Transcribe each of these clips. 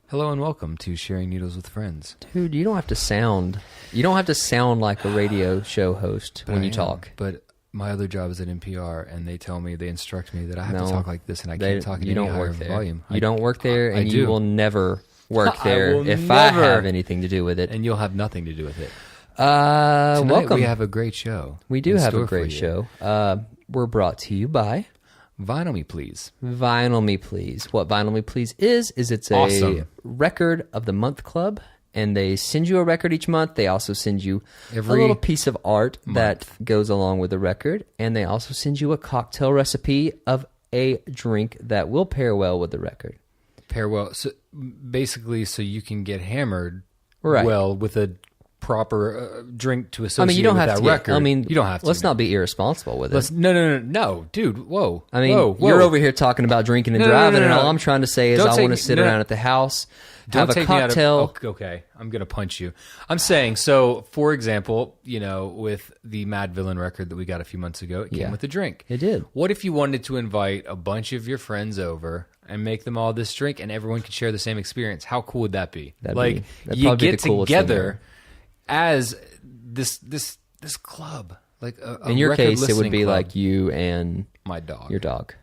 Hello and welcome to Sharing Needles with Friends. Dude, you don't have to sound like a radio show host when you talk. But my other job is at NPR, and they instruct me that I have to talk like this, and I can't talk in any higher volume. You don't work there, and I you do. will never work there if never. I have anything to do with it. And you'll have nothing to do with it. Tonight Welcome. We have a great show. We do have a great show. We're brought to you by Vinyl Me Please. Vinyl Me Please. What Vinyl Me Please is it's Awesome. a record of the month club, and they send you a record each month. They also send you a little piece of art that goes along with the record, and they also send you a cocktail recipe of a drink that will pair well with the record. Pair well. So basically, so you can get hammered Right. well with a proper drink to associate you don't with have that to record. you don't have to. Let's not be irresponsible with it. No, dude. Whoa. Whoa. You're over here talking about drinking and driving, and all I'm trying to say is I want to sit around at the house, have a cocktail. Okay, I'm going to punch you. I'm saying, so, for example, with the Mad Villain record that we got a few months ago, it came with a drink. It did. What if you wanted to invite a bunch of your friends over and make them all this drink, and everyone could share the same experience? How cool would that be? That'd you probably be get the coolest thing together as this club. Like in your case, it would be club. like you and My dog. your dog.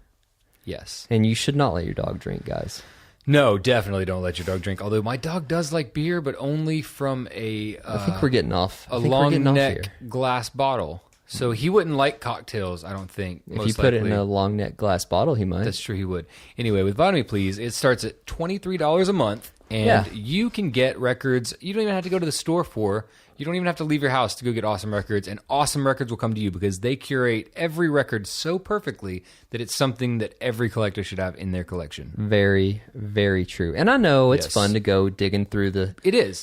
Yes. And you should not let your dog drink, guys. No, definitely don't let your dog drink. Although my dog does like beer, but only from I think we're getting off. a long neck glass bottle. So he wouldn't like cocktails, I don't think. If you put it in a long neck glass bottle, he might. That's true, he would. Anyway, with Vinyl Me Please, it starts at $23 a month, and you can get records you don't even have to go to the store for. You don't even have to leave your house to go get awesome records, and awesome records will come to you because they curate every record so perfectly that it's something that every collector should have in their collection. Very, very true. And I know it's fun to go digging through the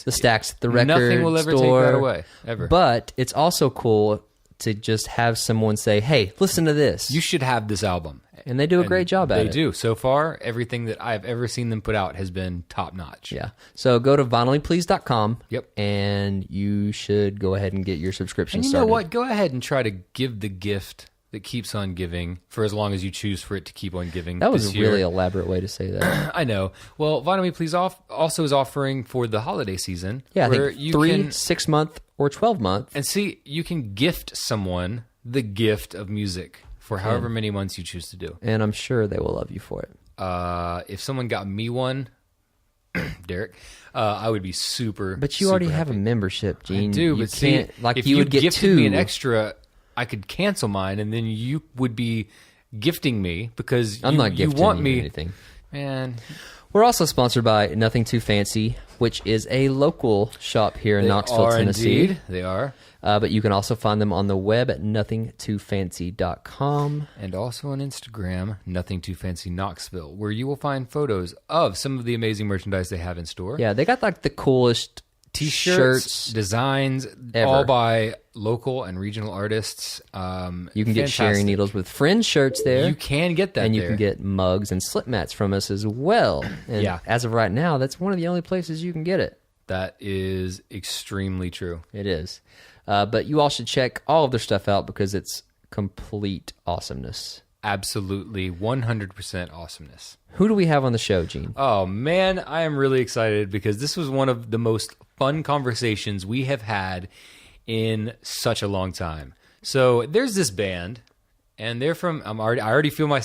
stacks at the record Nothing will ever take store, that away, ever. But it's also cool to just have someone say, hey, listen to this. You should have this album. And they do a great job at it. They do. So far, everything that I've ever seen them put out has been top-notch. Yeah. So go to vinylmeplease.com. Yep. And you should go ahead and get your subscription started. And you know what? Go ahead and try to give the gift that keeps on giving for as long as you choose for it to keep on giving. That was a really elaborate way to say that. I know. Well, Vinyl Me Please also is offering for the holiday season. Yeah, I think 3, 6 month, or 12 month. And see, you can gift someone the gift of music for however many months you choose to do. And I'm sure they will love you for it. If someone got me one, Derek, I would be super. But you already have a membership, Gene. I do, you but see, if you would get gifted 2. me an extra, I could cancel mine, and then you would be gifting me because I'm not gifting you want me anything. Man, we're also sponsored by Nothing Too Fancy, which is a local shop here in Knoxville, Tennessee. Indeed. They are. But you can also find them on the web at nothingtoofancy.com. And also on Instagram, Nothing Too Fancy Knoxville, where you will find photos of some of the amazing merchandise they have in store. Yeah, they got like the coolest T-shirts, designs, ever. All by local and regional artists. You can get Sharing Needles with Friends shirts there. You can get that and you there. can get mugs and slip mats from us as well. And as of right now, that's one of the only places you can get it. That is extremely true. It is. But you all should check all of their stuff out because it's complete awesomeness. Absolutely, 100% awesomeness. Who do we have on the show, Gene? Oh, man, I am really excited because this was one of the most fun conversations we have had in such a long time. So there's this band, and they're from. I already feel my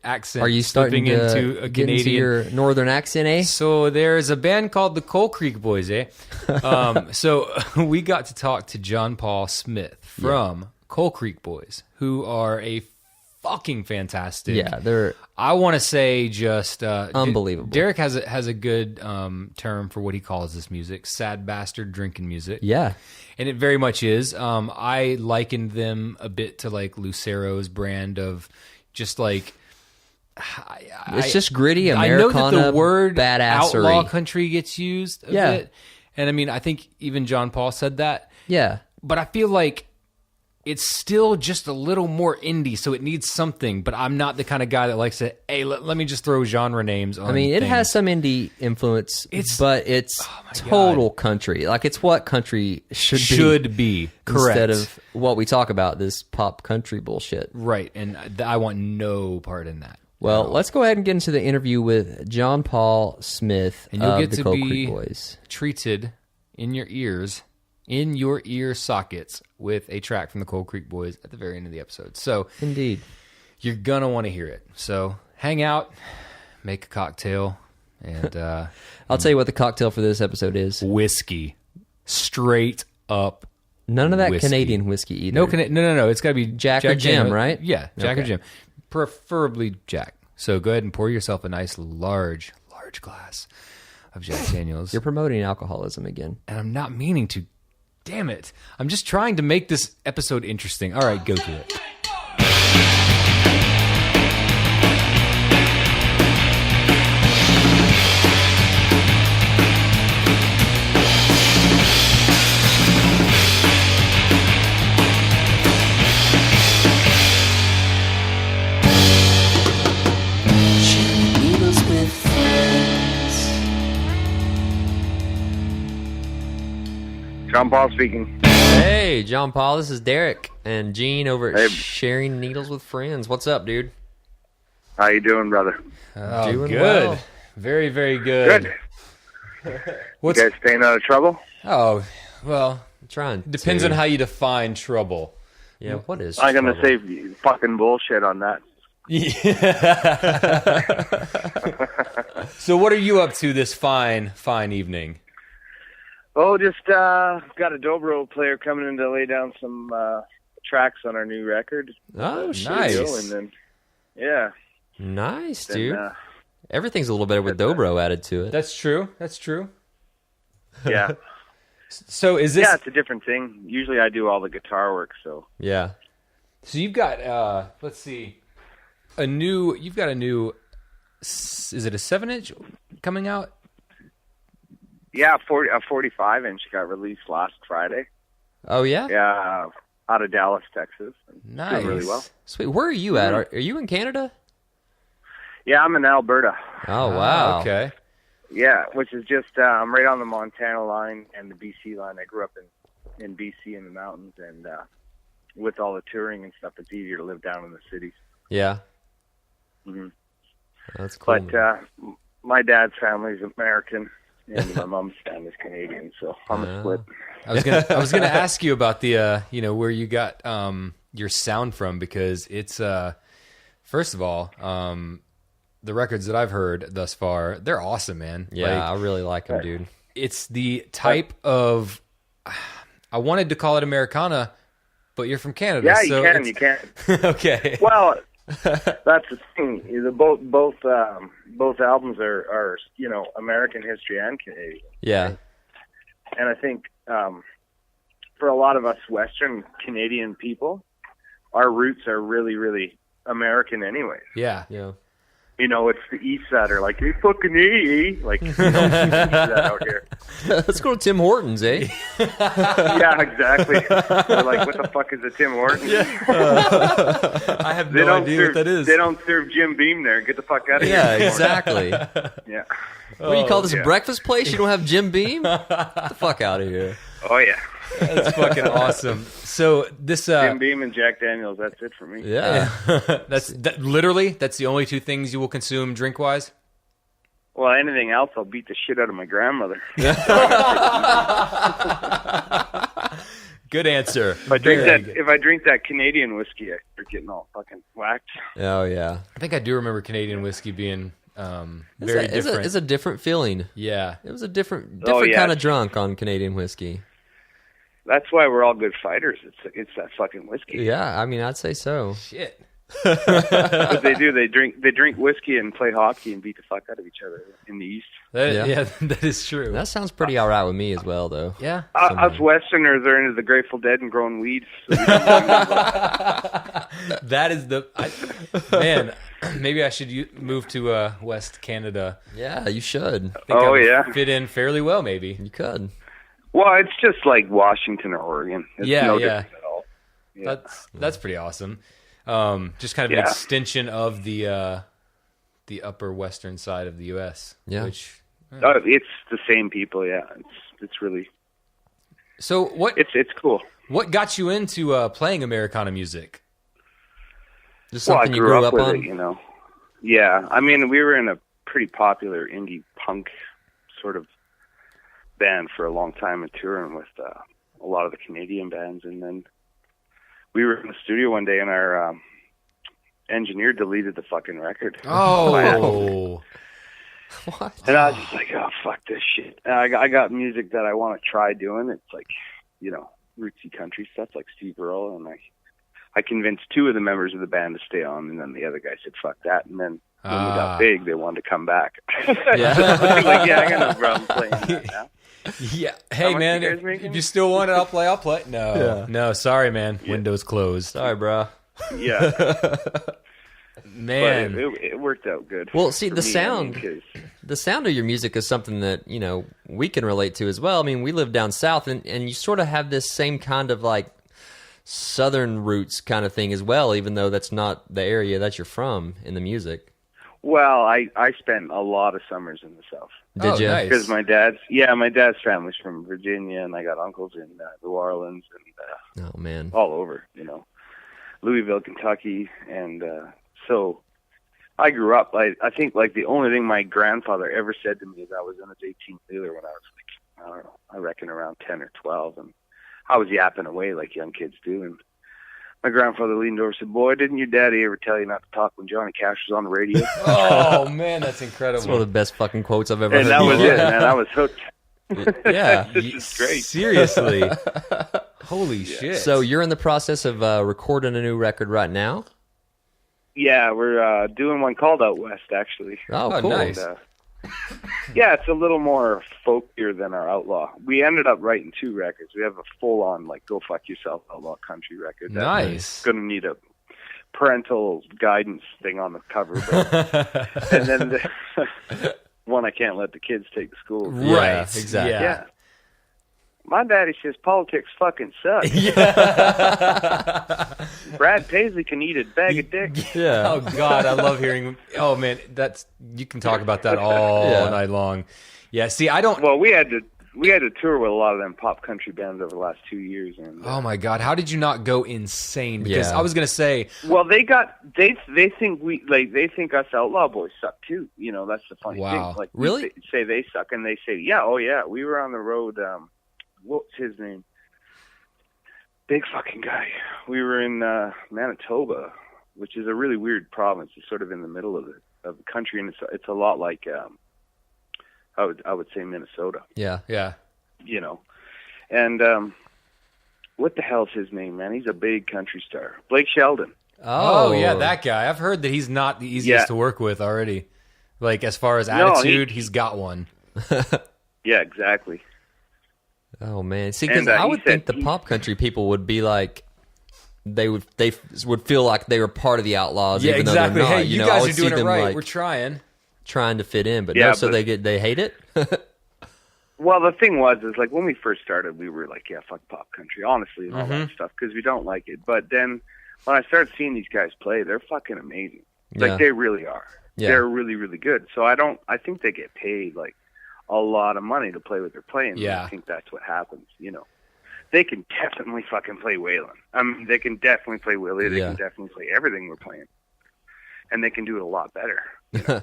accent. Are you starting into a get Canadian into your northern accent, eh? So there's a band called the Coal Creek Boys, eh? So we got to talk to John Paul Smith from Coal Creek Boys, who are a fucking fantastic. Yeah, they're. I want to say just unbelievable. Derek has a good term for what he calls this music: sad bastard drinking music. Yeah, and it very much is. I likened them a bit to like Lucero's brand of just like. It's just gritty Americana. I know that the word badassery. outlaw country gets used a bit, and I mean I think even John Paul said that. Yeah, but I feel like. It's still just a little more indie, so it needs something. But I'm not the kind of guy that likes to, hey, let me just throw genre names on. I mean, it things. has some indie influence, but it's total country. Like, it's what country should be. Correct. Instead of what we talk about, this pop country bullshit. Right, and I want no part in that. Well, let's go ahead and get into the interview with John Paul Smith and you'll of get the to Cold be Creek Boys. treated in your ear sockets with a track from the Cold Creek Boys at the very end of the episode. So Indeed. You're going to want to hear it. So hang out, make a cocktail, and... I'll tell you what the cocktail for this episode is. Whiskey. Straight up None of that whiskey. Canadian whiskey either. No. It's got to be Jack or Jim, right? Yeah, Jack or Okay. Jim. Preferably Jack. So go ahead and pour yourself a nice large glass of Jack Daniels. You're promoting alcoholism again. And I'm not meaning to. Damn it. I'm just trying to make this episode interesting. All right, go to it. John Paul speaking. Hey, John Paul, this is Derek and Gene over at Sharing Needles with Friends. What's up, dude? How you doing, brother? Oh, Doing good. well. Very, very good. Good. What's, You guys staying out of trouble? oh, well, I'm trying. depends on how you define trouble. Yeah, what is I'm gonna trouble? say fucking bullshit on that. So what are you up to this fine evening? Oh, just got a dobro player coming in to lay down some tracks on our new record. Oh, shit. Nice. And then, yeah. Nice, Then, dude. Everything's a little better with dobro added to it. That's true. yeah. So is this... Yeah, it's a different thing. Usually I do all the guitar work, so. Yeah. So you've got, let's see, you've got a new, is it a 7-inch coming out? Yeah, a 45-inch got released last Friday. Oh, yeah? Yeah, out of Dallas, Texas. Nice. Doing really well. Sweet. Where are you at? Are you in Canada? Yeah, I'm in Alberta. Oh, wow. Okay. Yeah, which is just I'm right on the Montana line and the BC line. I grew up in BC in the mountains, and with all the touring and stuff, it's easier to live down in the cities. Yeah. hmm That's cool. But my dad's family's American, and my mom's family's Canadian, so I'm a split. I was gonna ask you about the where you got your sound from, because it's first of all, the records that I've heard thus far, they're awesome, man. yeah, I really like them, dude. It's the type of, I wanted to call it Americana, but you're from Canada. Yeah, so you can. Okay. Well, that's the thing. Both albums are American history and Canadian. Yeah. And I think for a lot of us Western Canadian people, our roots are really, really American anyways. Yeah. Yeah. It's the East Side are like, hey, fucking E. Like, East Side out here. Let's go to Tim Hortons, eh? Yeah, exactly. They're like, what the fuck is a Tim Hortons? I have They no don't idea serve, what that is. They don't serve Jim Beam there. Get the fuck out of Yeah, here. exactly. Yeah. What do you call this, yeah. a breakfast place? You don't have Jim Beam? Get the fuck out of here. Oh, yeah. That's fucking awesome. So this Jim Beam and Jack Daniels, that's it for me. Yeah. literally that's the only two things you will consume drink wise. Well, anything else, I'll beat the shit out of my grandmother. Good answer. If I drink that Canadian whiskey, I start getting all fucking whacked. Oh, yeah. I think I do remember Canadian whiskey being very different. It's a different feeling. Yeah. It was a different yeah. kind of drunk on Canadian whiskey. That's why we're all good fighters. It's that fucking whiskey. Yeah, I mean, I'd say so. Shit. What they do, they drink whiskey and play hockey and beat the fuck out of each other in the East. Yeah, that is true. That sounds pretty all right with me as well, though. Yeah. Us Westerners are into the Grateful Dead and growing weed. So we don't That is man. Maybe I should move to West Canada. Yeah, you should. I think I would yeah. fit in fairly well, maybe. You could. Well, it's just like Washington or Oregon. It's no different at all. Yeah. That's pretty awesome. Just kind of an extension of the upper western side of the U.S. Yeah. Which it's the same people. Yeah, it's really. So what? It's cool. What got you into playing Americana music? Just Well, I something you grew grew up up with on? it, Yeah, I mean, we were in a pretty popular indie punk sort of band for a long time and touring with a lot of the Canadian bands. And then we were in the studio one day and our engineer deleted the fucking record. Oh. What? And I was just like, oh, fuck this shit. And I got music that I want to try doing. It's like, you know, rootsy country stuff like Steve Earle. And I convinced two of the members of the band to stay on, and then the other guy said, fuck that. And then when we got big, they wanted to come back. Yeah. Like, yeah, I got no problem playing that now. Yeah. Hey, man, if you still want it, I'll play. No. Yeah. No, sorry, man. Yeah. Windows closed. Sorry, bro. Yeah. Man. But it worked out good. Well, see, the sound of your music is something that, you know, we can relate to as well. I mean, we live down south, and you sort of have this same kind of, like, southern roots kind of thing as well, even though that's not the area that you're from in the music. Well, I spent a lot of summers in the South. Did you? Nice. Because my dad's family's from Virginia, and I got uncles in New Orleans and oh man, all over, you know, Louisville, Kentucky, and so I grew up. I think like the only thing my grandfather ever said to me is I was in his 18-wheeler when I was like, I don't know, I reckon around 10 or 12, and I was yapping away like young kids do, and my grandfather leaned over and said, "Boy, didn't your daddy ever tell you not to talk when Johnny Cash was on the radio?" Oh, man, that's incredible. That's one of the best fucking quotes I've ever and heard. And that was it, man. I was hooked. Yeah. This is great. Seriously. Holy shit. So you're in the process of recording a new record right now? Yeah, we're doing one called Out West, actually. Oh, cool. Nice. And, yeah, it's a little more folkier than our Outlaw. We ended up writing two records. We have a full-on, like, go fuck yourself Outlaw country record. Nice. Going to need a parental guidance thing on the cover. But, and then the one I can't let the kids take to school. Right, exactly. Yeah. My daddy says politics fucking suck. Brad Paisley can eat a bag of dick. Yeah. Oh, God, I love hearing... Oh, man, you can talk about that all night long. Yeah, see, I don't... Well, we had to tour with a lot of them pop country bands over the last 2 years. And oh, my God, how did you not go insane? Because I was going to say... Well, they think us Outlaw Boys suck, too. You know, that's the funny thing. Like, really? Say they suck, and they say, yeah, oh, yeah, we were on the road... what's his name? Big fucking guy. We were in Manitoba, which is a really weird province. It's sort of in the middle of the country, and it's a lot like I would say Minnesota. Yeah. You know, and what the hell's his name, man? He's a big country star, Blake Sheldon. Oh yeah, that guy. I've heard that he's not the easiest to work with already. Like as far as attitude, he's got one. Yeah, exactly. Oh man, see, because I would think the pop country people would be like, they would feel like they were part of the Outlaws, even though they're not. Hey, you guys I would are doing see it them, right. like, we're trying to fit in, but yeah, so they hate it. Well, the thing is like when we first started, we were like, yeah, fuck pop country, honestly, and all that stuff, because we don't like it. But then when I started seeing these guys play, they're fucking amazing. Like they really are. Yeah. They're really, really good. So I think they get paid like a lot of money to play what they're playing. Yeah. I think that's what happens, you know. They can definitely fucking play Waylon. I mean, they can definitely play Willie. They can definitely play everything we're playing. And they can do it a lot better, you know,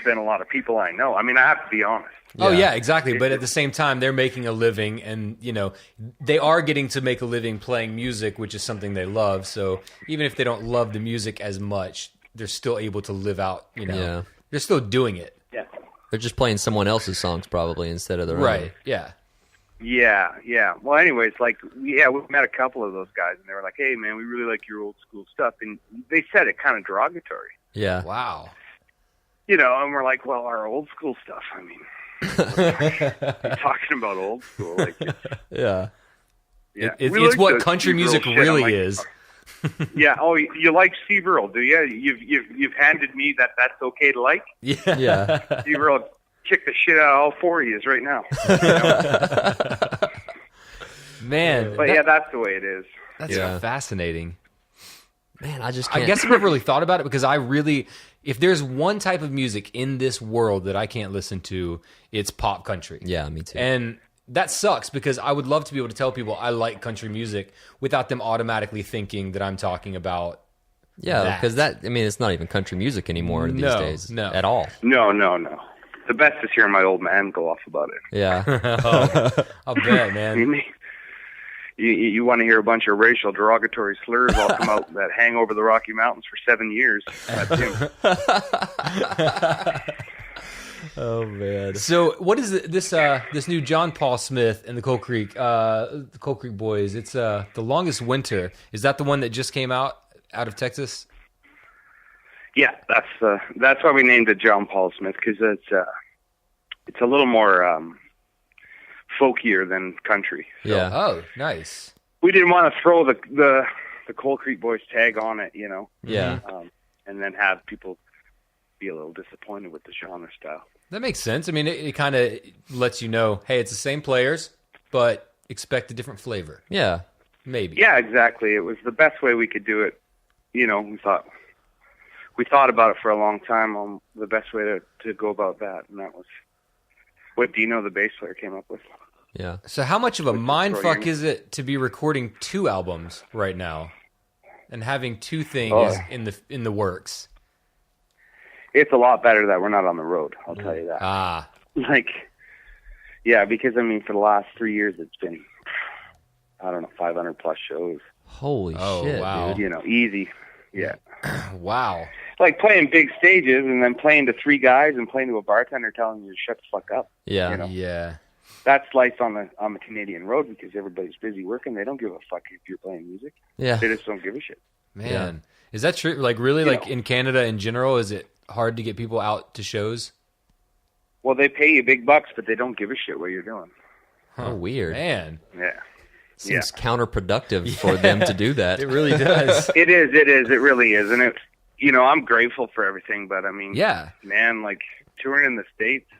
than a lot of people I know. I mean, I have to be honest. Oh, yeah, exactly. But at the same time, they're making a living, and, you know, they are getting to make a living playing music, which is something they love. So even if they don't love the music as much, they're still able to live out, you know. Yeah. They're still doing it. Yeah. They're just playing someone else's songs probably instead of their own. Right, yeah. Yeah. Well, anyways, like, we met a couple of those guys, and they were like, hey, man, we really like your old school stuff. And they said it kind of derogatory. Yeah. Wow. You know, and we're like, well, our old school stuff, I mean, you're talking about old school. Like, yeah. It's what country music really is. Yeah. Oh, you like Steve Earle, do you? You've handed me that's okay to like. Yeah. Steve Earle kick the shit out of all four of you right now. Man, but that's the way it is. That's fascinating. Man, I guess I've never really thought about it because if there's one type of music in this world that I can't listen to, it's pop country. Yeah, me too. And that sucks because I would love to be able to tell people I like country music without them automatically thinking that I'm talking about Yeah, because it's not even country music anymore these days. No. At all. No. The best is hearing my old man go off about it. Yeah. I'll bet, man. You want to hear a bunch of racial derogatory slurs all come out that hang over the Rocky Mountains for 7 years. That's him. Oh man. So what is this new John Paul Smith and the Coal Creek Boys? It's The Longest Winter. Is that the one that just came out of Texas? Yeah, that's why we named it John Paul Smith, because it's a little more folkier than country. So. Yeah. Oh, nice. We didn't want to throw the Coal Creek Boys tag on it, Yeah. and then have people be a little disappointed with the genre style. That makes sense. I mean, it kind of lets you know, hey, it's the same players, but expect a different flavor. Yeah. Maybe. Yeah, exactly. It was the best way we could do it. We thought about it for a long time on the best way to go about that, and that was what Dino, the bass player, came up with. Yeah. So how much of a mindfuck is it to be recording 2 albums right now and having 2 things in the works? It's a lot better that we're not on the road, I'll tell you that. Ah. Because, for the last 3 years, it's been, 500 plus shows. Holy shit, wow. dude. Easy. Yeah. Wow. Like playing big stages and then playing to 3 guys and playing to a bartender telling you to shut the fuck up. Yeah. Yeah. That's life on the Canadian road, because everybody's busy working. They don't give a fuck if you're playing music. Yeah. They just don't give a shit. Man. Yeah. Is that true? Like, really, in Canada in general, is it hard to get people out to shows? Well, they pay you big bucks, but they don't give a shit what you're doing. Oh, weird. Man. Yeah. Seems counterproductive for them to do that. It really does. It is. It really is. And it's, I'm grateful for everything, but Yeah. man, like touring in the States,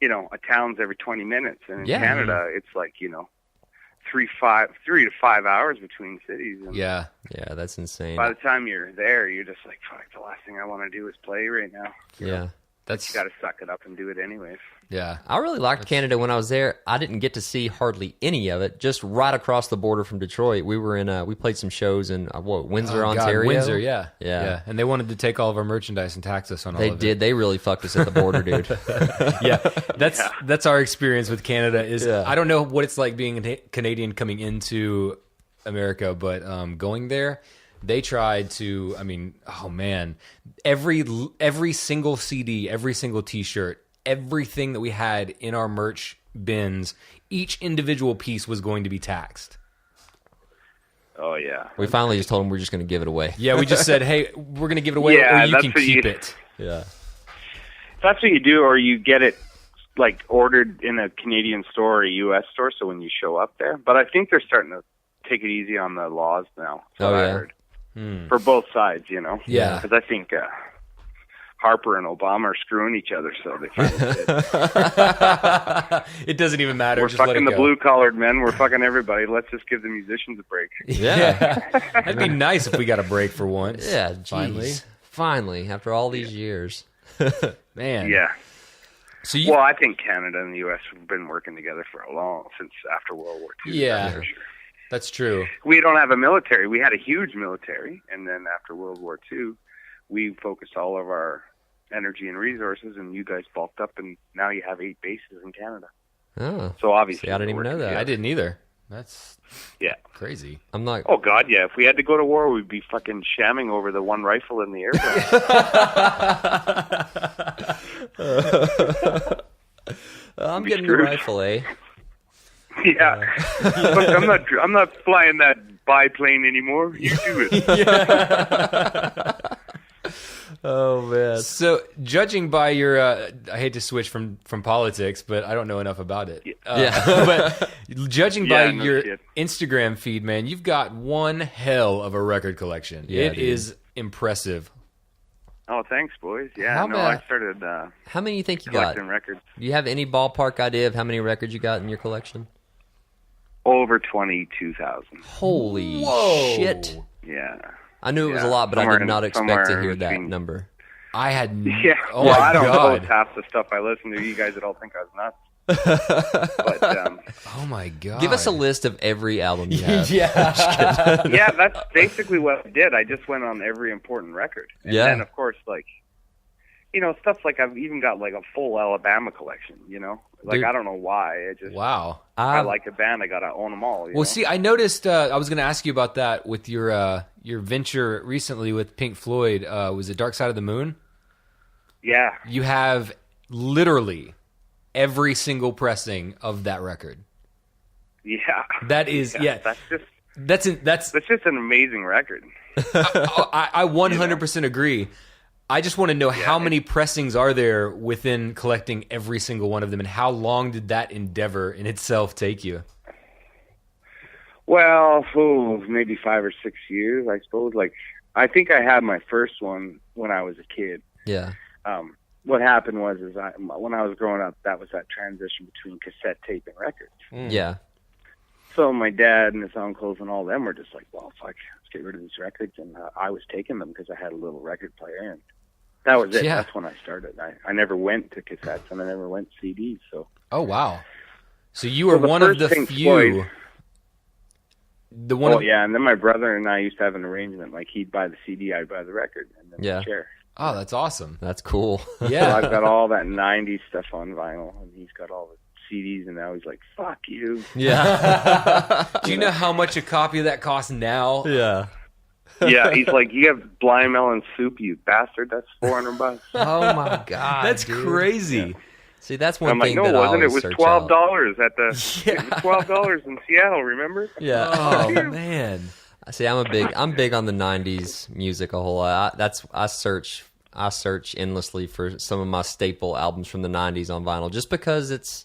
a town's every 20 minutes. And in Canada, it's like, 3 to 5 hours between cities. And Yeah. Yeah, that's insane. by the time you're there, you're just like, fuck, the last thing I want to do is play right now. Yeah. You got to suck it up and do it anyways. Yeah. I really liked Canada when I was there. I didn't get to see hardly any of it. Just right across the border from Detroit, we were in. We played some shows in Windsor, Ontario. Windsor, yeah. And they wanted to take all of our merchandise and tax us on all of it. They did. They really fucked us at the border, dude. Yeah, that's our experience with Canada. I don't know what it's like being a Canadian coming into America, but going there, they tried to. Oh man, every single CD, every single T-shirt, everything that we had in our merch bins, each individual piece was going to be taxed. Oh, yeah. We finally just told them we're just going to give it away. Yeah, we just said, hey, we're going to give it away, or you can keep it. Yeah. That's what you do, or you get it like ordered in a Canadian store or a U.S. store, so when you show up there. But I think they're starting to take it easy on the laws now. Oh, yeah. I heard. For both sides, Yeah. Because I think Harper and Obama are screwing each other, so they finally did. It doesn't even matter. We're just let fucking it the go. blue-collared men. We're fucking everybody. Let's just give the musicians a break. Yeah. That'd be nice if we got a break for once. Yeah, geez. Finally, after all these years. Man. Yeah. So Well, I think Canada and the U.S. have been working together since after World War II. Yeah. That's for sure. That's true. We don't have a military. We had a huge military, and then after World War II, we focused all of our energy and resources, and you guys bulked up, and now you have 8 bases in Canada. Oh. So obviously, See, I didn't even know that. I didn't either. That's crazy. I'm not. Oh God, yeah. If we had to go to war, we'd be fucking shamming over the one rifle in the airplane. I'm getting a rifle, eh? Yeah. Look, I'm not flying that biplane anymore. You do it. Oh man. So, judging by your, I hate to switch from politics, but I don't know enough about it. But judging by your Instagram feed, man, you've got one hell of a record collection. Yeah, it is impressive. Oh, thanks, boys. Yeah, How I started how many you think you got? collecting records. Do you have any ballpark idea of how many records you got in your collection? Over 22,000. Holy shit. Yeah. I knew it was a lot, but I did not expect to hear that number. I had Yeah. Oh well, my I don't God. know half the stuff I listen to. You guys would all think I was nuts. But Oh my god! Give us a list of every album you have. Yeah. Yeah, that's basically what I did. I just went on every important record. And then, of course, like, you know, stuff like I've even got like a full Alabama collection, you know? Like, Dude. I don't know why. Wow. I like a band, I got to own them all. You know? See, I noticed, I was going to ask you about that with your venture recently with Pink Floyd. Was it Dark Side of the Moon? Yeah. You have literally every single pressing of that record. Yeah. That is, yeah. That's just an amazing record. I 100% agree. I just want to know how many pressings are there within collecting every single one of them, and how long did that endeavor in itself take you? Well, maybe 5 or 6 years, I suppose. Like, I think I had my first one when I was a kid. Yeah. What happened was, when I was growing up, that was that transition between cassette tape and records. Yeah. So my dad and his uncles and all them were just like, well, fuck, let's get rid of these records. And I was taking them because I had a little record player, and that was it. Yeah. That's when I started. I never went to cassettes, and I never went CDs. So. Oh, wow. So you were one of the few. Floyd, and then my brother and I used to have an arrangement. Like, he'd buy the CD, I'd buy the record, and then we'd share. Oh, that's awesome. That's cool. Yeah. So I've got all that 90s stuff on vinyl, and he's got all the CDs, and now he's like, fuck you. Yeah. Do you know how much a copy of that costs now? Yeah. Yeah, he's like, you have blind melon soup, you bastard. That's $400. Oh my god, that's crazy. Yeah. See, that's one I'm thing like, no, that wasn't I it? It was search $12 out. at the it was $12 in Seattle. Remember? Yeah. Oh man. See, I'm big on the '90s music a whole lot. I search endlessly for some of my staple albums from the '90s on vinyl, just because it's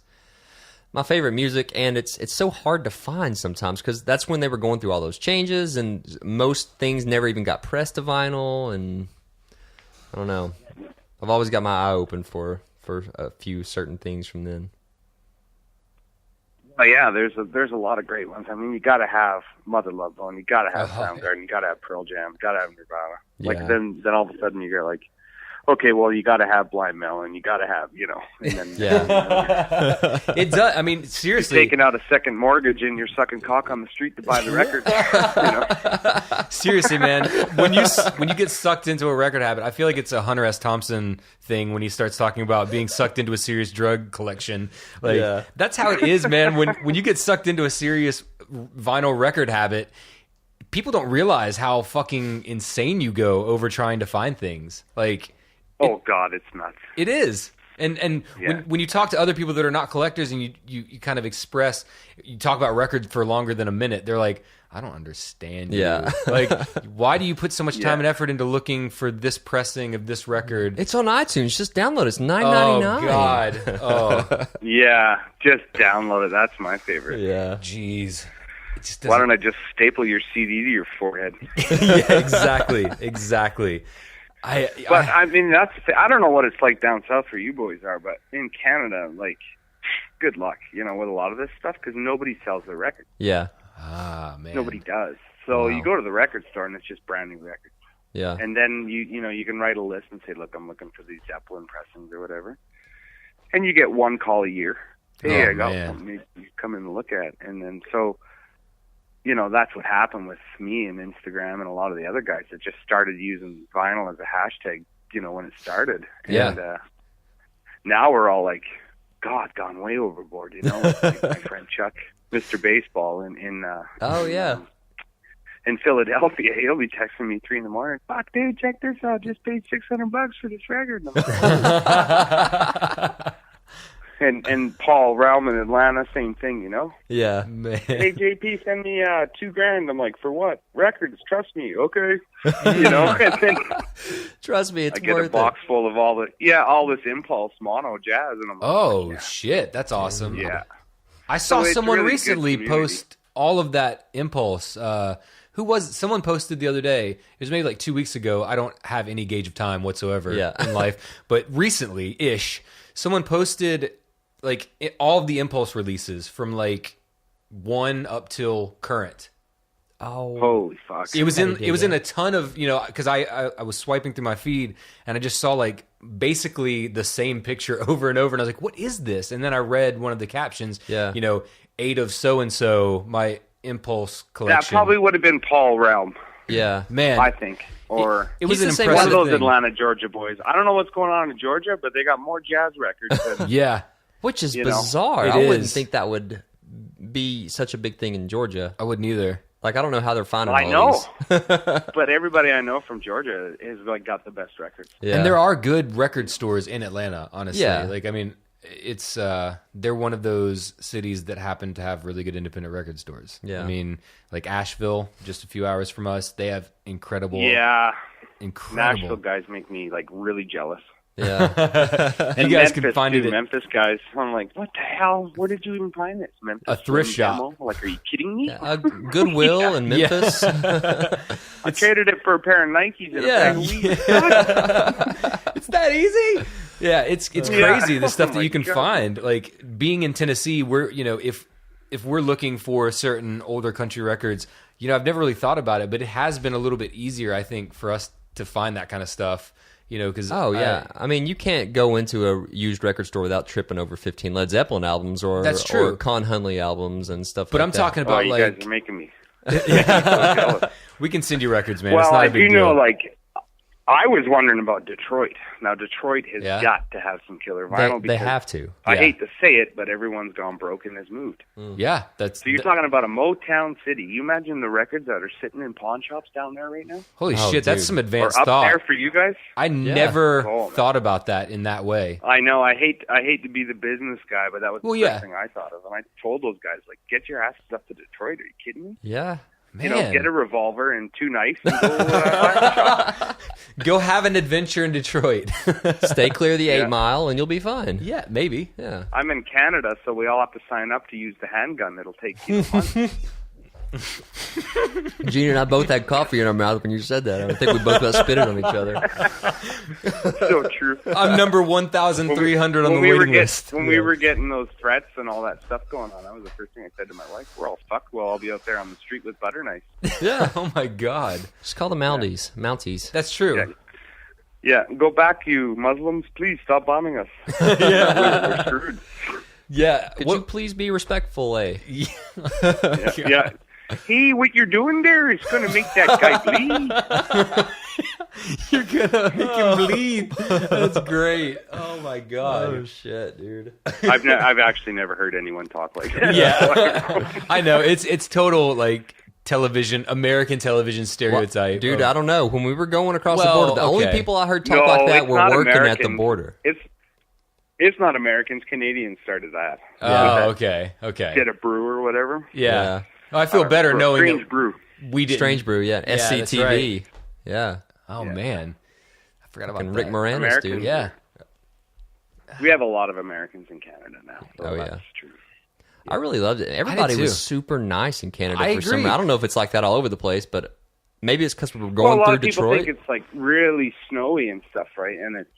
my favorite music, and it's so hard to find sometimes because that's when they were going through all those changes, and most things never even got pressed to vinyl, and I don't know. I've always got my eye open for a few certain things from then. Oh yeah, there's a lot of great ones. I mean, you got to have Mother Love Bone, you got to have Soundgarden, you got to have Pearl Jam, you got to have Nirvana. Like then all of a sudden you're like, okay, well, you got to have Blind Melon, you got to have, you know. And then, It does. I mean, seriously. You're taking out a second mortgage and you're sucking cock on the street to buy the record. You know? Seriously, man. When you get sucked into a record habit, I feel like it's a Hunter S. Thompson thing when he starts talking about being sucked into a serious drug collection. Like that's how it is, man. When you get sucked into a serious vinyl record habit, people don't realize how fucking insane you go over trying to find things. Like. Oh God, it's nuts. It is, and when you talk to other people that are not collectors, and you kind of express, you talk about records for longer than a minute, they're like, I don't understand you. Yeah. Like, why do you put so much time and effort into looking for this pressing of this record? It's on iTunes. Just download it. It's $9.99. Oh God. Oh. Yeah, just download it. That's my favorite. Yeah. Jeez. Why don't I just staple your CD to your forehead? Yeah, exactly. I mean, I don't know what it's like down south for you boys are, but in Canada, like, good luck, you know, with a lot of this stuff because nobody sells their records. Yeah. Ah, man. Nobody does. So you go to the record store and it's just brand new records. Yeah. And then you can write a list and say, look, I'm looking for these Zeppelin pressings or whatever, and you get one call a year. Hey, I got something you come in and look at, and then so. You know, that's what happened with me and Instagram and a lot of the other guys that just started using vinyl as a hashtag, you know, when it started. Yeah. And now we're all like, God, gone way overboard, you know? Like my friend Chuck, Mr. Baseball in Philadelphia, he'll be texting me 3 a.m. Fuck, dude, check this out. Just paid $600 for this record. And Paul Realm in Atlanta, same thing, you know? Yeah. Man. Hey, JP, send me $2,000. I'm like, for what? Records, trust me, okay? You know? And then trust me, it's worth it. I get a box full of all this Impulse mono jazz. And I'm like, shit, that's awesome. Yeah. I saw someone really recently post all of that Impulse. Someone posted the other day, it was maybe like 2 weeks ago. I don't have any gauge of time whatsoever in life, but recently-ish, someone posted like all of the Impulse releases from like 1 up till current. Oh, holy fuck! It was in a ton of, you know, because I was swiping through my feed and I just saw like basically the same picture over and over, and I was like, what is this? And then I read one of the captions. Yeah. You know, 8 of so-and-so, my impulse collection. That probably would have been Paul Realm. Yeah. Man. I think. Or it was an the same one of impressive those thing. Atlanta, Georgia boys. I don't know what's going on in Georgia, but they got more jazz records than Yeah. Which is You know, bizarre. it I wouldn't is. think that would be such a big thing in Georgia. I wouldn't either. Like, I don't know how they're finding I all know. these. But everybody I know from Georgia has like got the best records. Yeah. And there are good record stores in Atlanta, honestly. Yeah. Like, I mean, it's they're one of those cities that happen to have really good independent record stores. Yeah. I mean, like Asheville, just a few hours from us, they have incredible. Yeah. Incredible. Nashville guys make me like really jealous. Yeah. You And guys Memphis, can find too. it at Memphis guys. I'm like, what the hell? Where did you even find this? Memphis A thrift Slim shop. demo? Like, are you kidding me? Goodwill in Memphis. I traded it for a pair of Nikes and Yeah. a bag of weed. What? It's that easy. Yeah, it's Yeah. crazy the stuff Oh that my you can God. find. Like being in Tennessee, we're if we're looking for certain older country records, I've never really thought about it, but it has been a little bit easier, I think, for us to find that kind of stuff. Because Oh, yeah. I mean, you can't go into a used record store without tripping over 15 Led Zeppelin albums or, That's true. or Con Hunley albums and stuff but like I'm that. talking Oh, about you like guys are making me. we can send you records, man. it's Well, not I a big do know, deal. like, I was wondering about Detroit. Now, Detroit has Yeah. got to have some killer vinyl. They because have to. I Yeah. hate to say it, but everyone's gone broke and has moved. Yeah, that's So you're talking about a Motown city. You imagine the records that are sitting in pawn shops down there right now? holy Oh, shit. That's dude. some Or advanced up thought. there for you guys? I never Oh, man. thought about that in that way. I know. I hate to be the business guy, but that was the Well, first yeah. thing I thought of. And I told those guys, like, get your asses up to Detroit. Are you kidding me? Yeah. Man, Get a revolver and 2 knives and go vinyl shop. go have an adventure in Detroit. Stay clear of the 8 Yeah. Mile and you'll be fine. Yeah, maybe. Yeah. I'm in Canada, so we all have to sign up to use the handgun. It'll take months. Gene and I both had coffee in our mouth when you said that. I think we both got spit it on each other. So true. I'm number 1,300 on the we were waiting list. When we were getting those threats and all that stuff going on, that was the first thing I said to my wife. We're all fucked. We'll all be out there on the street with butter knives. Yeah. Oh my God, Just call them Mounties. Mounties. that's true. Yeah. Yeah, go back, you Muslims. Please stop bombing us. We're screwed. Yeah. Could you please be respectful, eh? Yeah. Hey, what you're doing there is going to make that guy bleed. You're gonna make him bleed. That's great. Oh my God. Oh, shit, dude. I've actually never heard anyone talk like that. Yeah, I know. It's total like American television stereotype. Dude, of- I don't know. When we were going across the Well, border, the only okay. people I heard talk No, like that it's were not working at the Americans. border. It's not Americans. Canadians started that. Oh, okay. Get a brew or whatever. Yeah. Oh, I feel better knowing Strange that brew. we didn't. Strange Brew, yeah. Yeah, that's SCTV. right. Yeah. Oh man, I forgot about And that. Rick Moranis, Americans. dude. Yeah. We have a lot of Americans in Canada now. So Oh, yeah. that's true. I really loved it. Everybody too. was super nice in Canada I for some agree. reason. I don't know if it's like that all over the place, but maybe it's because we were Well, going a lot through of people Detroit. think it's like really snowy and stuff, right? And it's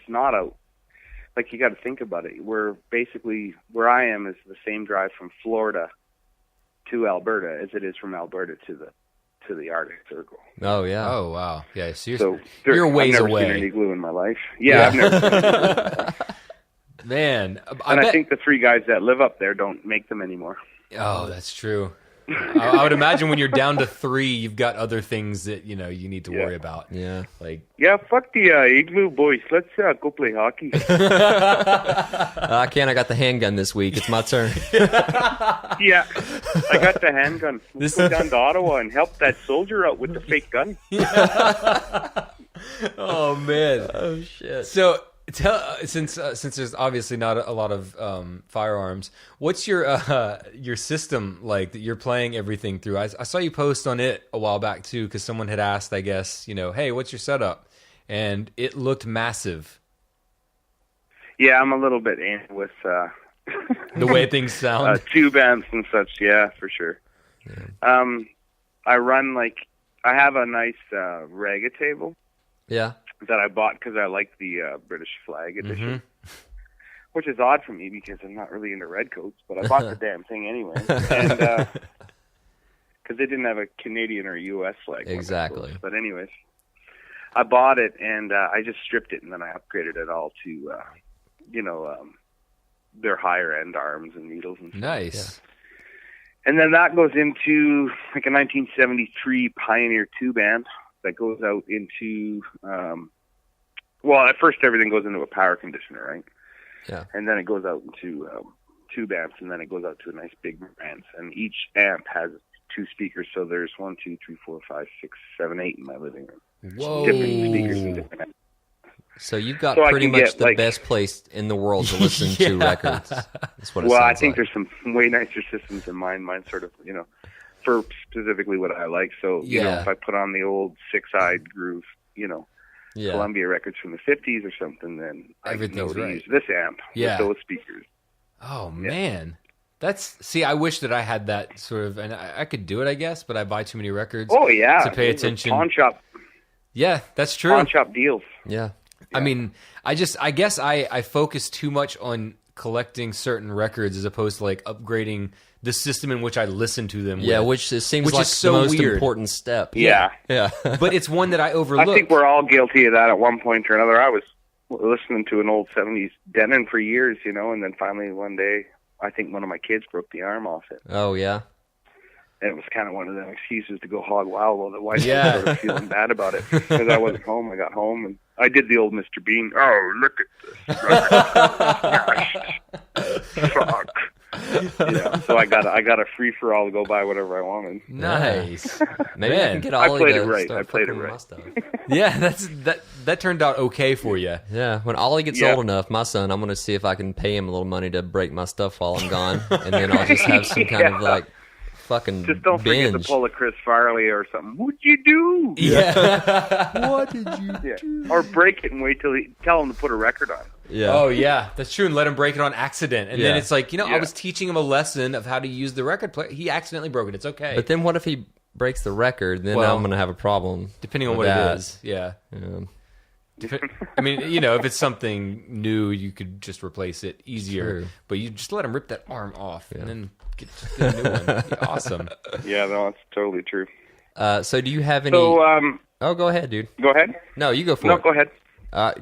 not out. Like you got to think about it. We're basically where I am is the same drive from Florida to Alberta as it is from Alberta to the Arctic Circle. Oh, yeah. Oh wow. Yeah. So So you're a ways I've never seen an away, igloo in my life. Yeah, I've never. Seen an igloo. man. And I bet. think the 3 guys that live up there don't make them anymore. Oh, that's true. I would imagine when you're down to 3, you've got other things that you need to worry about. Yeah. Like Yeah, fuck the igloo boys. Let's go play hockey. I can't. I got the handgun this week. It's my turn. Yeah, I got the handgun. Let's go down to Ottawa and help that soldier out with the fake gun. oh man. Oh, shit. So since there's obviously not a lot of firearms, what's your system like that you're playing everything through? I saw you post on it a while back too, because someone had asked, I guess, hey, what's your setup? And it looked massive. Yeah, I'm a little bit in with The way things sound. tube amps and such. Yeah, for sure. I run I have a nice Rega table Yeah. that I bought because I like the British flag edition, which is odd for me because I'm not really into redcoats, but I bought the damn thing anyway. And because they didn't have a Canadian or U.S. flag. Exactly. But anyways, I bought it and I just stripped it and then I upgraded it all to, their higher end arms and needles and stuff. Nice. And then that goes into like a 1973 Pioneer tube amp that goes out into, well, at first everything goes into a power conditioner, right? Yeah. And then it goes out into tube amps, and then it goes out to a nice big amp. And each amp has 2 speakers, so there's 1, 2, 3, 4, 5, 6, 7, 8 in my living room. Whoa. Different speakers and different amps. So you've got So pretty much the best place in the world to listen to records. That's what it well, I sounds think like. there's some way nicer systems than mine. Mine's sort of, for specifically what I like. So, if I put on the old 6-eyed groove, Columbia records from the 50s or something, then I know to use this amp with those speakers. Oh, man. I wish that I had that sort of, and I could do it, I guess, but I buy too many records to pay attention. Pawn shop. Yeah, that's true. Pawn shop deals. Yeah. I mean, I guess I focus too much on collecting certain records as opposed to like upgrading the system in which I listen to them. Yeah, with, which seems which like is so the most weird. important step. Yeah. Yeah. But it's one that I overlook. I think we're all guilty of that at one point or another. I was listening to an old 70s Denon for years, and then finally one day, I think one of my kids broke the arm off it. Oh, yeah. And it was kind of one of them excuses to go hog wild while the wife was sort of feeling bad about it. Because I wasn't home. I got home and I did the old Mr. Bean. Oh, look at this. Fuck. So I got a free for all to go buy whatever I wanted. Nice. Maybe I can get Ollie I played to it right. start I played it fucking with right. my stuff. Yeah, that turned out okay for you. Yeah, when Ollie gets old enough, my son, I'm going to see if I can pay him a little money to break my stuff while I'm gone, and then I'll just have some kind of like fucking just don't binge. forget to pull a Chris Farley or something. What'd you do? Yeah. What did you do? Or break it and wait till tell him to put a record on. Yeah. Oh, yeah, that's true. And let him break it on accident. And then Yeah. it's like, I was teaching him a lesson of how to use the record player. He accidentally broke it. It's okay. But then what if he breaks the record? Then Well, I'm going to have a problem. depending on with what that. it is. Yeah. Yeah. I mean, if it's something new, you could just replace it easier. True. But you just let him rip that arm off and then get a new one. That'd be awesome. Yeah, no, that's totally true. So do you have any... So, oh, go ahead, dude. go ahead. No, you go for No, it. go ahead.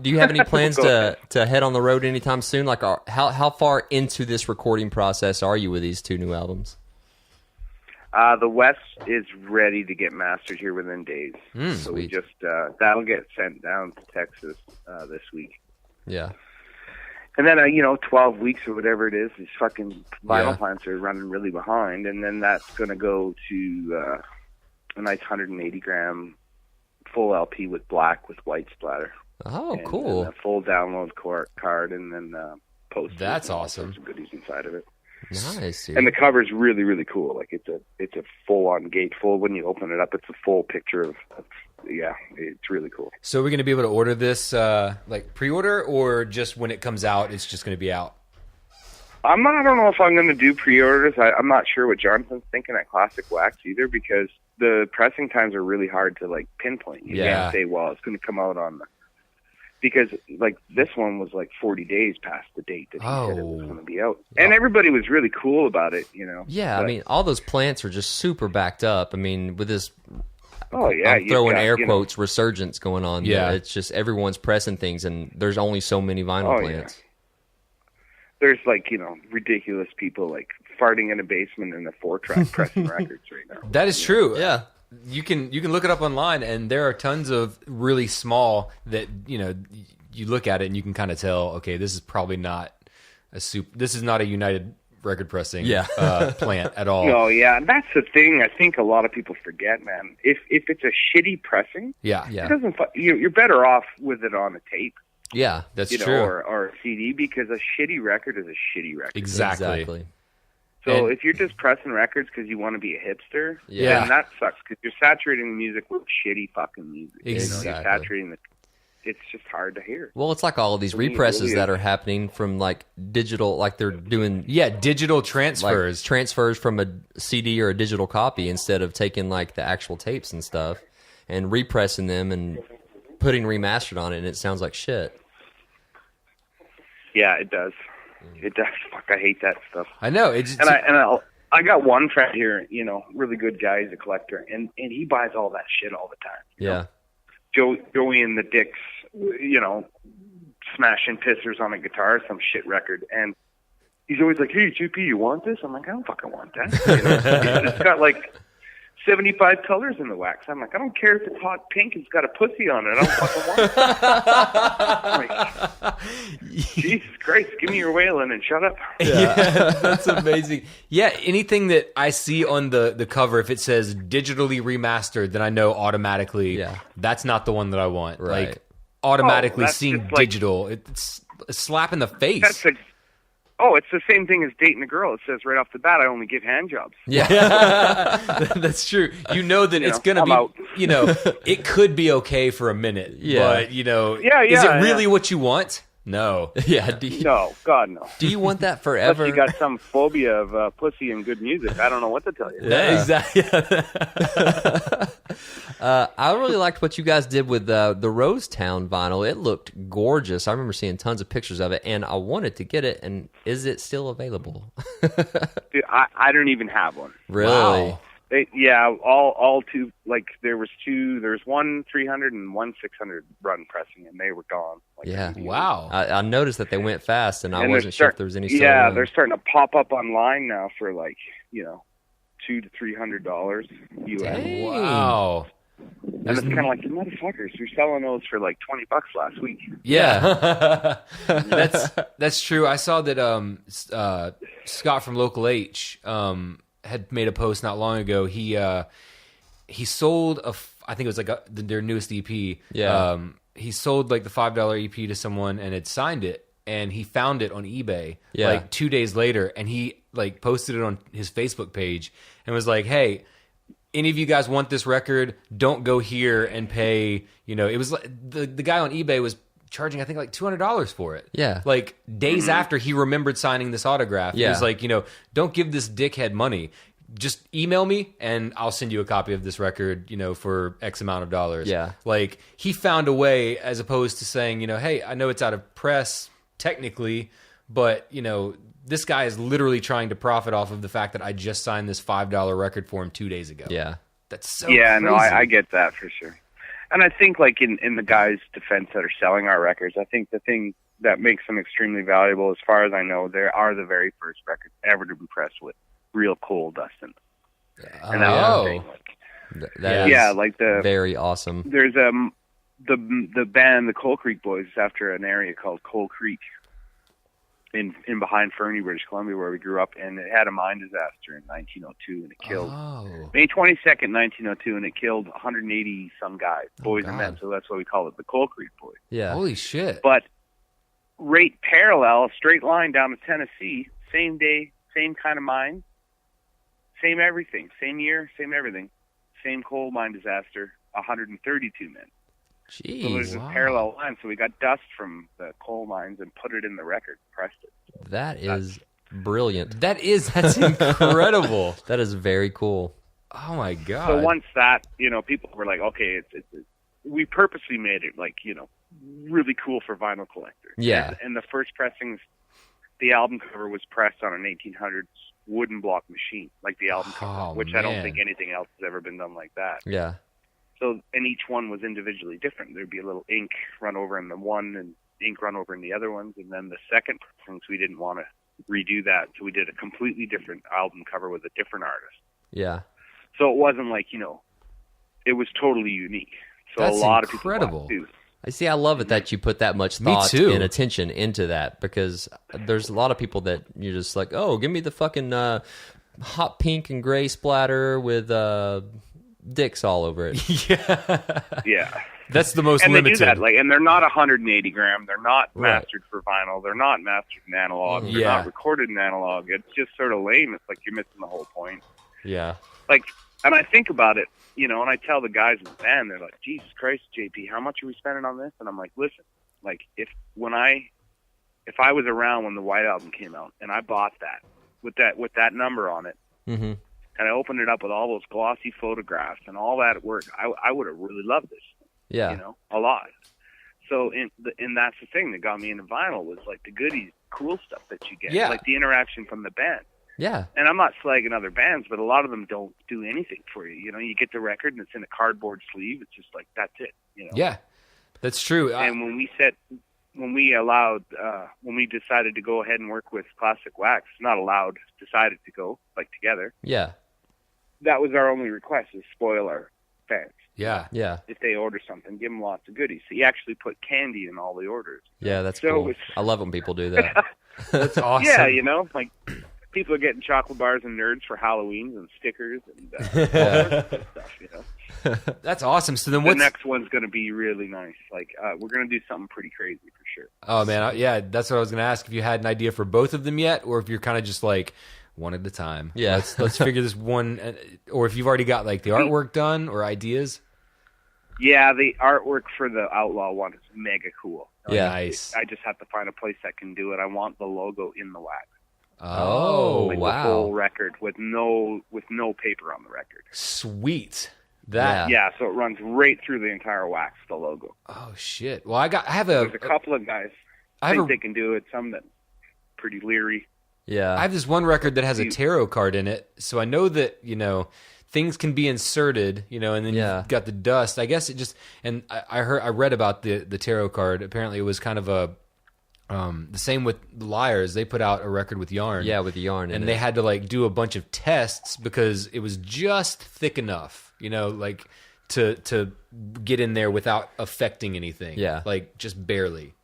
Do you have any plans Go to ahead. head on the road anytime soon? Like, how far into this recording process are you with these 2 new albums? The West is ready to get mastered here within days. So we Sweet. just that'll get sent down to Texas this week. Yeah. And then, 12 weeks or whatever it is, these fucking vinyl plants are running really behind. And then that's going to go to a nice 180-gram full LP with black with white splatter. Oh, And cool. a full download card and then posters. That's and all awesome. sorts of goodies inside of it. Nice, dude. And the cover's really, really cool. Like it's a full-on gatefold. When you open it up, it's a full picture of it's really cool. So we're going to be able to order this like pre-order, or just when it comes out, it's just going to be out? I don't know if I'm going to do pre-orders. I'm not sure what Jonathan's thinking at Classic Wax either, because the pressing times are really hard to like pinpoint. You can't say, well, it's going to come out on because like this one was like 40 days past the date that he said it was going to be out. And everybody was really cool about it, Yeah, But, I mean, all those plants are just super backed up. I mean, with this, oh yeah, I'm throwing you've got, air quotes, resurgence going on. Yeah. It's just everyone's pressing things, and there's only so many vinyl Oh, plants. There's like, ridiculous people like farting in a basement in a 4-track pressing records right now. That is true. Yeah. You can look it up online, and there are tons of really small that you look at it and you can kind of tell. Okay, this is probably not this is not a United record pressing plant at all. No, yeah, and that's the thing. I think a lot of people forget, man. If it's a shitty pressing, Yeah, it doesn't. You're better off with it on a tape, Yeah. that's you know, true. or a CD, because a shitty record is a shitty record. Exactly. So And- if you're just pressing records because you want to be a hipster, Yeah. then that sucks, because you're saturating the music with shitty fucking music. Exactly. You're saturating it's just hard to hear. Well, it's like all of these I mean, it represses really that is. are happening from like digital, like they're doing Yeah, digital like transfers. transfers from a CD or a digital copy instead of taking like the actual tapes and stuff and repressing them and putting remastered on it, and it sounds like shit. Yeah, it does. It does. Fuck, I hate that stuff. I know. It's I got one friend here, really good guy. He's a collector, and he buys all that shit all the time. Yeah. Joey and the Dicks, smashing pissers on a guitar, some shit record, and he's always like, "Hey, JP, you want this?" I'm like, "I don't fucking want that." It's got like 75 colors in the wax. I'm like, "I don't care if it's hot pink. It's got a pussy on it. I don't fucking want it." Like, Jesus Christ, give me your Waylon and shut up. Yeah, that's amazing. Yeah, anything that I see on the cover, if it says digitally remastered, then I know automatically that's not the one that I want. Right. Like, automatically seeing like, digital, it's a slap in the face. It's the same thing as dating a girl. It says right off the bat, I only give hand jobs. Yeah, that's true. You know that it's going to be, out. It could be okay for a minute. Yeah. But, is it really what you want? No. Yeah. No, God, no. Do you want that forever? Unless you got some phobia of pussy and good music. I don't know what to tell you. Yeah. Exactly. I really liked what you guys did with the Rosetown vinyl. It looked gorgeous. I remember seeing tons of pictures of it, and I wanted to get it. And is it still available? Dude, I don't even have one. Really? Wow. All two. Like there's one 300 and one 600 run pressing, and they were gone. Like, yeah. Wow. I noticed that they went fast, and I and wasn't sure if there was any. Yeah, they're starting to pop up online now for like $200 to $300 US. Dang. Wow. And it's kind of like, you motherfuckers, you're selling those for like $20 last week. Yeah. That's true. I saw that Scott from Local H had made a post not long ago. He sold I think it was like their newest EP. Yeah. He sold like the $5 EP to someone and had signed it, and he found it on eBay like 2 days later, and he like posted it on his Facebook page and was like, "Hey, any of you guys want this record? Don't go here and pay." It was like the guy on eBay was charging, I think, like $200 for it. Yeah. Like days after he remembered signing this autograph. Yeah. He was like, don't give this dickhead money. Just email me and I'll send you a copy of this record, for X amount of dollars. Yeah. Like he found a way, as opposed to saying, hey, I know it's out of press technically, but this guy is literally trying to profit off of the fact that I just signed this $5 record for him 2 days ago. Yeah. That's so Yeah, crazy. no, I get that for sure. And I think, like, in the guys' defense that are selling our records, I think the thing that makes them extremely valuable, as far as I know, they are the very first records ever to be pressed with real coal dust in them. And that was the thing. Like, That is like very awesome. There's the band, the Coal Creek Boys, is after an area called Coal Creek in behind Fernie, British Columbia, where we grew up, and it had a mine disaster in 1902, and it killed May 22nd, 1902, and it killed 180 some guys, boys and men. So that's why we call it the Coal Creek Boys. Yeah. Holy shit. But right parallel, straight line down to Tennessee, same day, same kind of mine, same everything, same year, same everything, same coal mine disaster, 132 men. Jeez. So there's a parallel line. So we got dust from the coal mines and put it in the record, pressed it. That is brilliant. That's incredible. That is very cool. Oh my God. So once that, people were like, okay, we purposely made it like, really cool for vinyl collectors. Yeah. And the first pressings, the album cover was pressed on an 1800s wooden block machine, like the album cover, which I don't think anything else has ever been done like that. Yeah. So, and each one was individually different. There'd be a little ink run over in the one and ink run over in the other ones. And then the second pressings, we didn't want to redo that. So we did a completely different album cover with a different artist. Yeah. So it wasn't like, it was totally unique. So That's a lot incredible. of people I see. I love it that you put that much Me thought too. and attention into that, because there's a lot of people that you're just like, oh, give me the fucking hot pink and gray splatter with dicks all over it. Yeah. That's the most And limited. they do that, and they're not 180 gram. They're not mastered for vinyl. They're not mastered in analog. They're not recorded in analog. It's just sort of lame. It's like you're missing the whole point. Yeah. And I think about it, and I tell the guys in the band, they're like, Jesus Christ, JP, how much are we spending on this? And I'm like, listen, if I was around when the White Album came out and I bought that with that number on it, Mm-hmm. and I opened it up with all those glossy photographs and all that work, I would have really loved this. Yeah. A lot. So, and that's the thing that got me into vinyl was like the goodies, cool stuff that you get, like the interaction from the band. Yeah. And I'm not slagging other bands, but a lot of them don't do anything for you. You get the record and it's in a cardboard sleeve. It's just like, that's it. Yeah, that's true. And when we set when we decided to go ahead and work with Classic Wax, not allowed, decided to go like together. Yeah. That was our only request: is spoil our fans. Yeah. If they order something, give them lots of goodies. So he actually put candy in all the orders. Yeah, that's cool. I love when people do that. That's awesome. Yeah, you know, like people are getting chocolate bars and nerds for Halloween and stickers and all that stuff, you know. That's awesome. So then the next one's going to be really nice. Like, we're going to do something pretty crazy for sure. Oh, man. Yeah, that's what I was going to ask, if you had an idea for both of them yet, or if you're kind of just like, one at a time. Yeah. Let's figure this one, or if you've already got like the artwork done or ideas. Yeah, the artwork for the Outlaw one is mega cool. Yeah, nice. I just have to find a place that can do it. I want the logo in the wax. Oh, like wow. The whole record with no paper on the record. Sweet. Yeah, so it runs right through the entire wax, the logo. Oh shit. Well, there's a couple of guys I think they can do it, some that pretty leery. Yeah. I have this one record that has a tarot card in it, so I know that, you know, things can be inserted, you know, and then you've got the dust. I guess it just, and I read about the tarot card. Apparently it was kind of a, the same with Liars. They put out a record with yarn. Yeah, with yarn in and it. they had to like do a bunch of tests because it was just thick enough, you know, like to get in there without affecting anything. Yeah. Like just barely.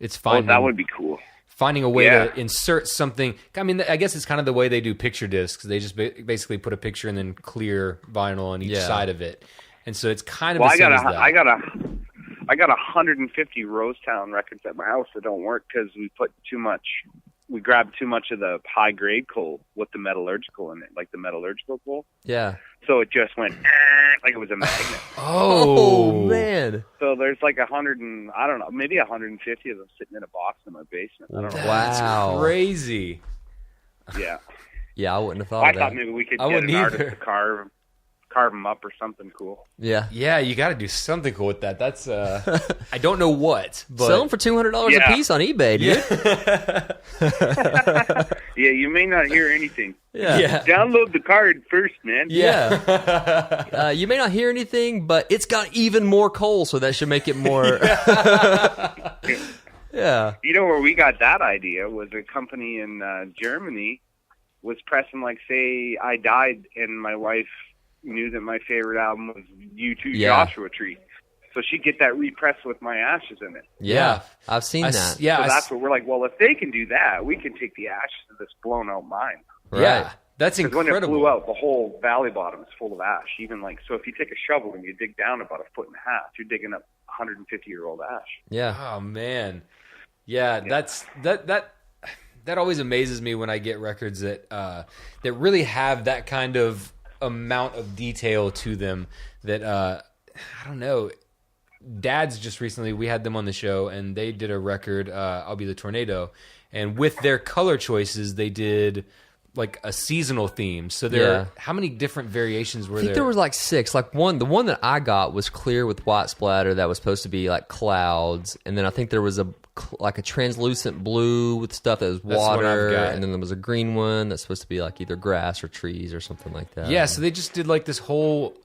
It's fine. Oh, that would be cool. Finding a way to insert something. I mean, I guess it's kind of the way they do picture discs. They just basically put a picture and then clear vinyl on each side of it. And so it's kind of the same as that. I got 150 Rosetown records at my house that don't work because we grabbed too much of the high grade coal with the metallurgical in it, like the metallurgical coal. Yeah. So it just went like it was a magnet. Oh man! So there's like 100 and I don't know, maybe 150 of them sitting in a box in my basement. I don't know. Wow, that's crazy. Yeah. Yeah, I wouldn't have thought. I thought maybe we could get an artist to carve them up or something cool. Yeah. Yeah, you got to do something cool with that. That's I don't know what, but sell them for $200 a piece on eBay, dude. Yeah, you may not hear anything. Yeah. Download the card first, man. Yeah. You may not hear anything, but it's got even more coal, so that should make it more. Yeah. You know where we got that idea was a company in Germany was pressing like, say, I died and my wife knew that my favorite album was U2 Joshua Tree. So she'd get that repressed with my ashes in it. Yeah. I've seen that. Yeah. So that's what we're like, well, if they can do that, we can take the ashes of this blown out mine. Right. Yeah. That's incredible. When it blew out, the whole valley bottom is full of ash. Even like, so if you take a shovel and you dig down about 1.5 feet, you're digging up 150-year-old ash. Yeah. Oh man. Yeah. That always amazes me when I get records that that really have that kind of amount of detail to them that I don't know. Dad's just recently, we had them on the show and they did a record, I'll Be the Tornado, and with their color choices they did like a seasonal theme. So how many different variations were there? I think there was like 6. Like the one that I got was clear with white splatter that was supposed to be like clouds, and then I think there was a translucent blue with stuff that was water, and then there was a green one that's supposed to be like either grass or trees or something like that. Yeah, so they just did like this whole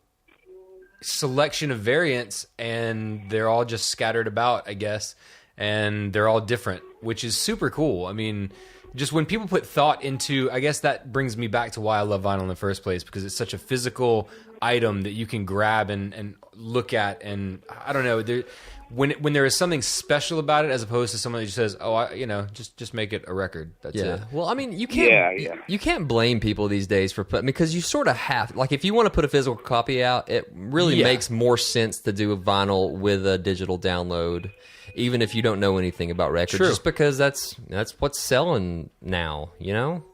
selection of variants, and they're all just scattered about, I guess, and they're all different, which is super cool. I mean, just when people put thought into, I guess that brings me back to why I love vinyl in the first place, because it's such a physical item that you can grab and look at, and I don't know, when there is something special about it, as opposed to someone who just says, just make it a record. That's it. Well, I mean, you can't blame people these days for because you sort of have, like, if you want to put a physical copy out, it really makes more sense to do a vinyl with a digital download, even if you don't know anything about records. True. Just because that's what's selling now, you know?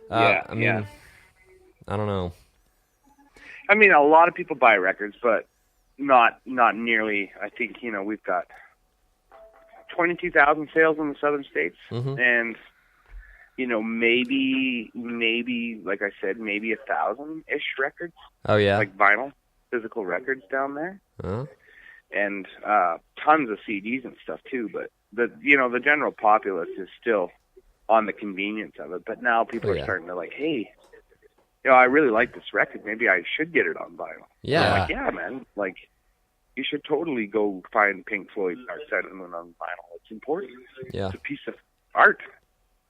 I don't know. I mean, a lot of people buy records, but not nearly. I think, we've got 22,000 sales in the southern states, and maybe like I said, maybe 1,000-ish records. Oh yeah, like vinyl, physical records down there, and tons of CDs and stuff too. But the general populace is still on the convenience of it. But now people are starting to like, hey, I really like this record. Maybe I should get it on vinyl. Yeah. I'm like, yeah, man. Like, you should totally go find Pink Floyd Dark Side of the Moon on vinyl. It's important. Yeah. It's a piece of art.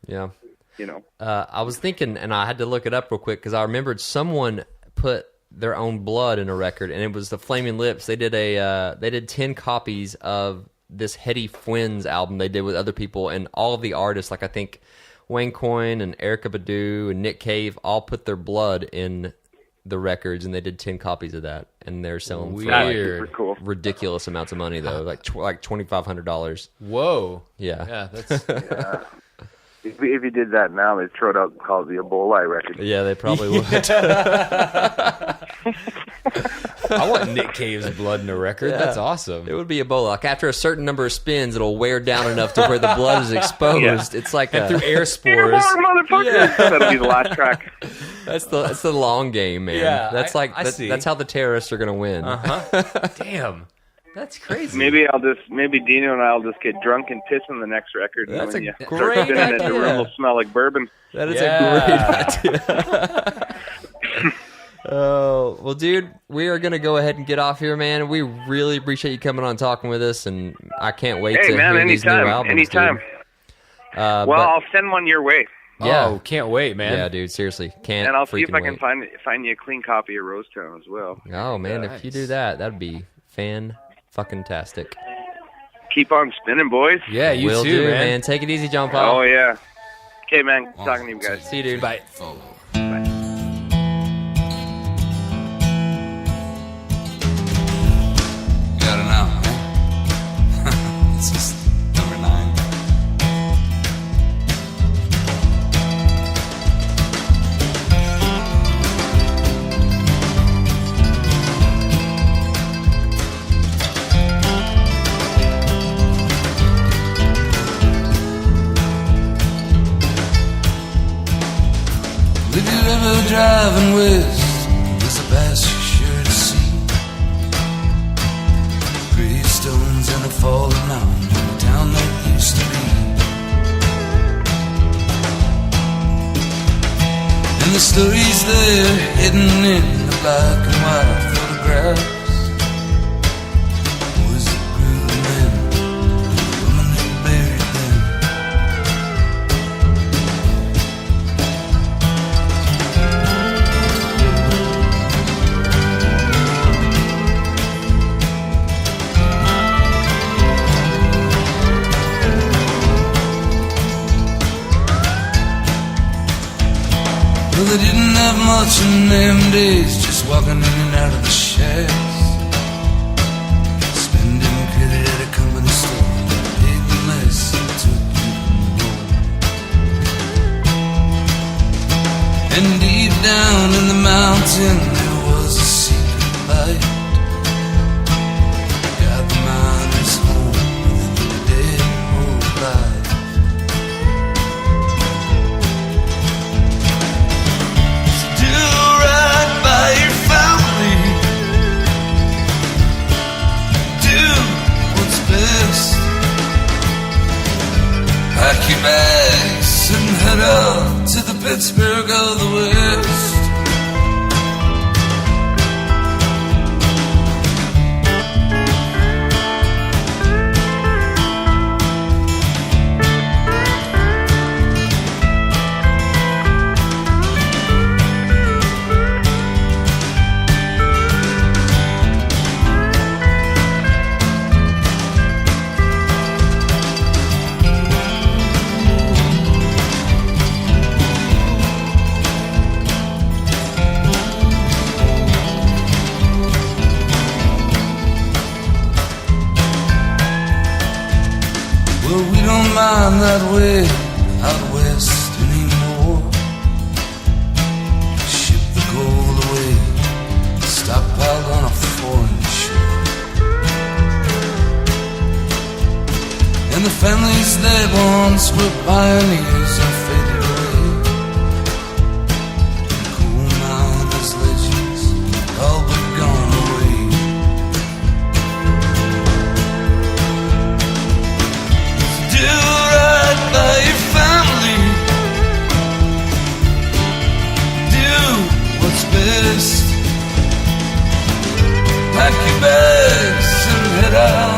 Yeah. You know. I was thinking, and I had to look it up real quick because I remembered someone put their own blood in a record, and it was the Flaming Lips. They did 10 copies of this Hetty Fwynn's album they did with other people, and all of the artists, like I think Wayne Coyne and Erykah Badu and Nick Cave, all put their blood in the records, and they did 10 copies of that, and they're selling for like cool. ridiculous amounts of money though, like $2,500. Whoa. Yeah, that's Yeah. If you did that now, they'd throw it out and call it the Ebola record. yeah, they probably would. I want Nick Cave's blood in a record. Yeah. That's awesome. It would be Ebola. Like after a certain number of spins, it'll wear down enough to where the blood is exposed. Yeah. It's like And through air spores. Motherfucker! Yeah. That'll be the last track. That's the long game, man. Yeah, that's I see. That's how the terrorists are going to win. Damn. That's crazy. Maybe Dino and I'll just get drunk and piss on the next record. That's and a when you great start spinning it, the idea. room will smell like bourbon. That is Yeah. a great idea. Oh, well, dude, we are going to go ahead and get off here, man. We really appreciate you coming on and talking with us, and I can't wait to hear these new albums. Anytime. Dude. Well, I'll send one your way. Yeah. Oh, can't wait, man. Yeah, dude, seriously. Can't And I'll see if I freaking can wait. find you a clean copy of Rosetown as well. Oh, man, Nice. if you do that, that'd be fan-fucking-tastic. Keep on spinning, boys. Yeah, you Will too, do, man. Take it easy, John Paul. Oh, yeah. Okay, man. Talking to you guys. See you, dude. Bye. Got it now, man. It's just number 9. If you're ever driving west, there's a pass you're sure to see. Gravestones and a fallen mountain in the town that used to be. And the stories there hidden in the black and white photographs. Boys that grew the men, the woman who buried them. Well, they didn't have much in them days, just walking in and out of the shacks, spending credit at a company store, paid less and took even more. And deep down in the mountain there was a secret light. Got the miners home with the dead whole life. Pack your bags and head up to the Pittsburgh of the West. Well, we don't mind that way out west anymore. Ship the gold away, stockpiled on a foreign shore. And the families that once were pioneers are faded away. And coal miners' legends all but gone away. Do right by your family. Do what's best. Pack your bags head out.